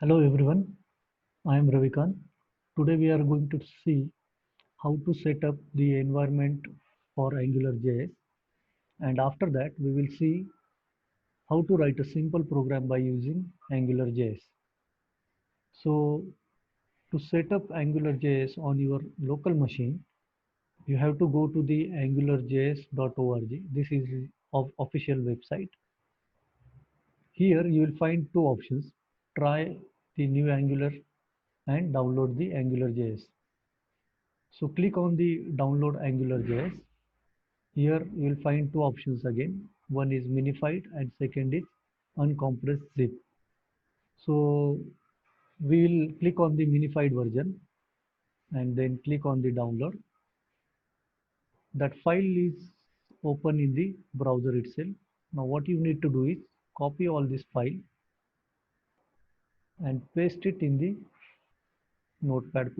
Hello everyone, I am Ravikant. Today we are going to see how to set up the environment for AngularJS, and after that we will see how to write a simple program by using AngularJS. So to set up AngularJS on your local machine, you have to go to the angularjs.org. This is of official website. Here you will find two options: try the new Angular and download the AngularJS. So click on the download AngularJS. Here you will find two options again. One is minified and second is uncompressed zip. So we will click on the minified version and then click on the download. That file is open in the browser itself. Now what you need to do is copy all this file and paste it in the Notepad++.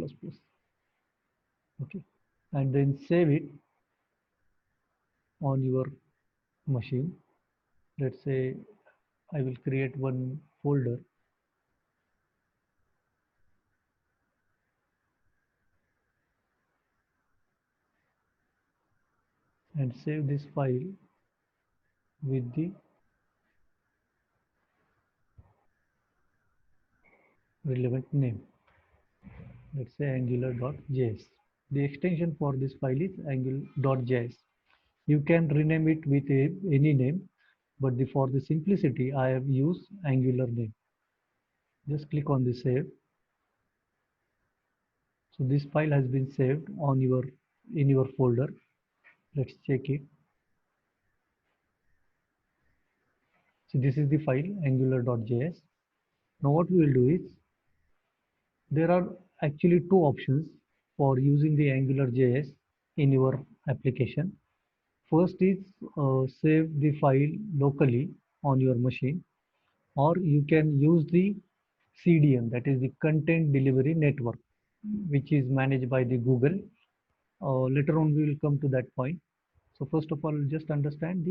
Okay, and then save it on your machine. Let's say I will create one folder and save this file with the relevant name. Let's say angular.js. The extension for this file is angular.js. You can rename it with any name, but for the simplicity, I have used Angular name. Just click on the save. So this file has been saved on in your folder. Let's check it. So this is the file angular.js. Now what we will do is there are actually two options for using the AngularJS in your application. First is save the file locally on your machine, or you can use the CDN, that is the Content Delivery Network, which is managed by the Google. Later on, we will come to that point. So first of all, just understand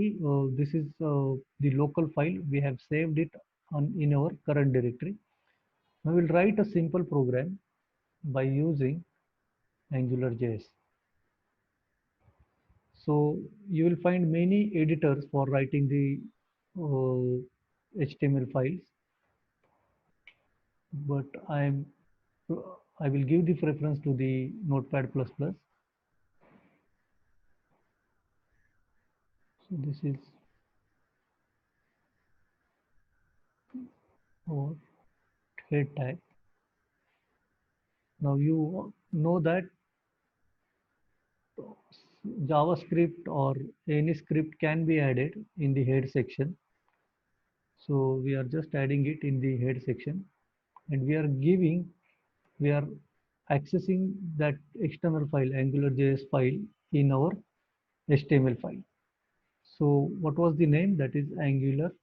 this is the local file. We have saved it in our current directory. Now we'll write a simple program by using AngularJS. So you will find many editors for writing the HTML files, but I will give the preference to the Notepad++. So this is our head tag. Now you know that JavaScript or any script can be added in the head section. So we are just adding it in the head section, and we are accessing that external file, AngularJS file, in our HTML file. So what was the name? That is angular.js.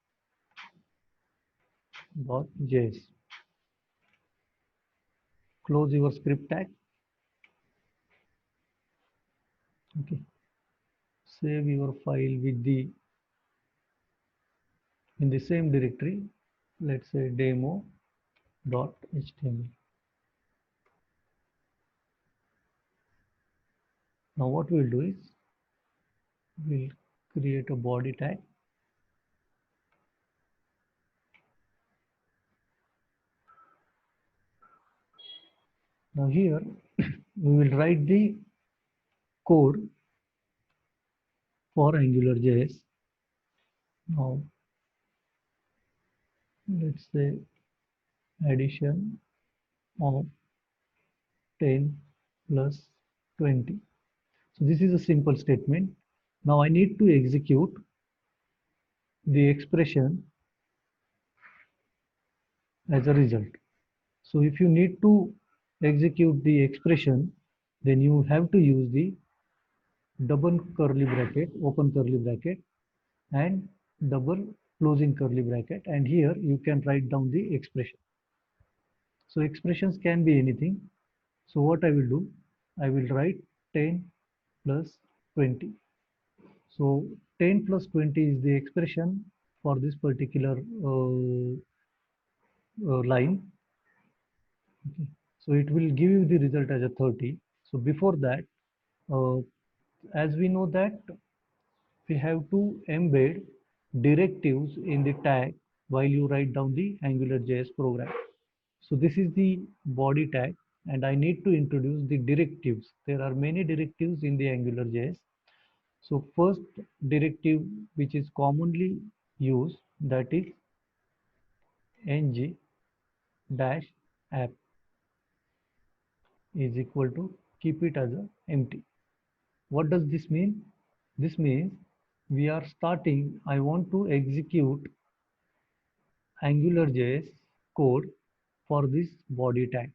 Close your script tag. Okay. Save your file with the in the same directory. Let's say demo.html. Now what we'll do is we'll create a body tag. Now here we will write the code for AngularJS. Now let's say addition of 10 plus 20. So this is a simple statement. Now I need to execute the expression as a result. So if you need to execute the expression, then you have to use the double curly bracket, open curly bracket, and double closing curly bracket, and here you can write down the expression. So expressions can be anything. So what I will do, I will write 10 plus 20. So 10 plus 20 is the expression for this particular line, Okay. So it will give you the result as a 30. So before that, uh, as we know that we have to embed directives in the tag while you write down the AngularJS program. So this is the body tag and I need to introduce the directives. There are many directives in the AngularJS. So first directive which is commonly used, that is ng dash app is equal to keep it as a empty. What does this mean? This means we are starting, I want to execute AngularJS code for this body tag.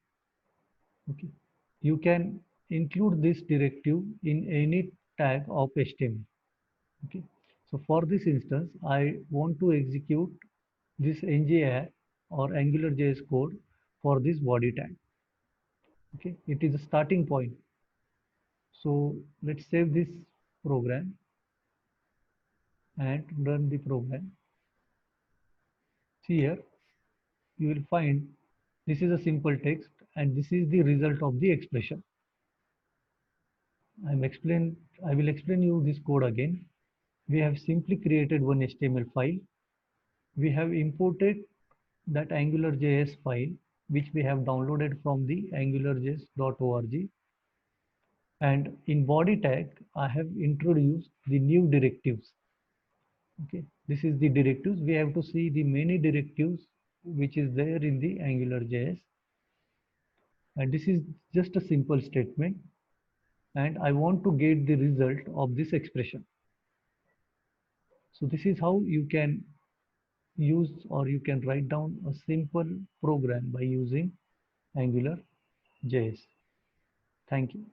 Okay. You can include this directive in any tag of HTML. Okay. So for this instance, I want to execute this ng or AngularJS code for this body tag. Okay. It is a starting point. So let's save this program and run the program. See here, you will find this is a simple text and this is the result of the expression. I will explain you this code again. We have simply created one HTML file. We have imported that AngularJS file which we have downloaded from the angularjs.org, and in body tag I have introduced the new directives. Okay, this is the directives. We have to see the many directives which is there in the AngularJS, and this is just a simple statement and I want to get the result of this expression. So this is how you can use or you can write down a simple program by using AngularJS. Thank you.